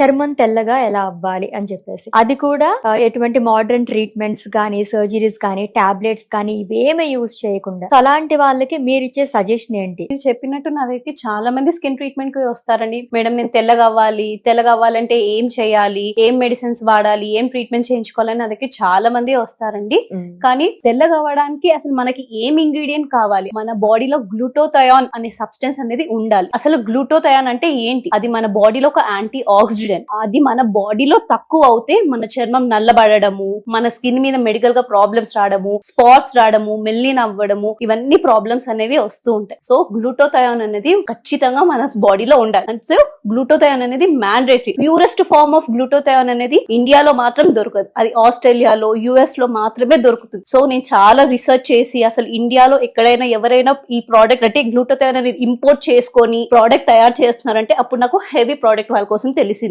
చర్మం తెల్లగా ఎలా అవ్వాలి అని చెప్పేసి. అది కూడా ఎటువంటి మోడర్న్ ట్రీట్మెంట్స్ కానీ, సర్జరీస్ కానీ, టాబ్లెట్స్ కానీ ఇవేమీ యూజ్ చేయకుండా. సో అలాంటి వాళ్ళకి మీరిచ్చే సజెషన్ ఏంటి? మీరు చెప్పినట్టు నా దగ్గరికి చాలా మంది స్కిన్ ట్రీట్మెంట్ కి వస్తారండి. మేడం నేను తెల్లగా అవ్వాలంటే ఏం చేయాలి, ఏం మెడిసిన్స్ వాడాలి, ఏం ట్రీట్మెంట్ చేయించుకోవాలని నా దగ్గరికి చాలా మంది వస్తారండి. కానీ తెల్లగా అవ్వడానికి అసలు మనకి ఏం ఇంగ్రీడియంట్ కావాలి, మన బాడీలో గ్లూటోథయాన్ అనే సబ్స్టెన్స్ అనేది ఉండాలి. అసలు గ్లూటోథయాన్ అంటే ఏంటి? అది మన బాడీలో ఒక యాంటీ ఆక్సిడెంట్. అది మన బాడీలో తక్కువ అవుతే మన చర్మం నల్లబడము, మన స్కిన్ మీద మెడికల్ గా ప్రాబ్లమ్స్ రావడము, స్పాట్స్ రావడము, మెల్లిన్ అవ్వడము, ఇవన్నీ ప్రాబ్లమ్స్ అనేవి వస్తూ ఉంటాయి. సో గ్లూటోథయాన్ అనేది ఖచ్చితంగా మన బాడీలో ఉండాలి. సో గ్లూటోథయాన్ అనేది mandatory. Purest form of glutathione అనేది ఇండియాలో మాత్రం దొరకదు, అది ఆస్ట్రేలియాలో, యుఎస్ లో మాత్రమే దొరుకుతుంది. సో నేను చాలా రీసెర్చ్ చేసి అసలు ఇండియాలో ఎక్కడైనా ఎవరైనా ఈ ప్రోడక్ట్ అంటే గ్లూటోథయాన్ అనేది ఇంపోర్ట్ చేసుకొని ప్రోడక్ట్ తయారు చేస్తున్నారంటే అప్పుడు నాకు హెవీ ప్రోడక్ట్ వాళ్ళ కోసం తెలిసింది.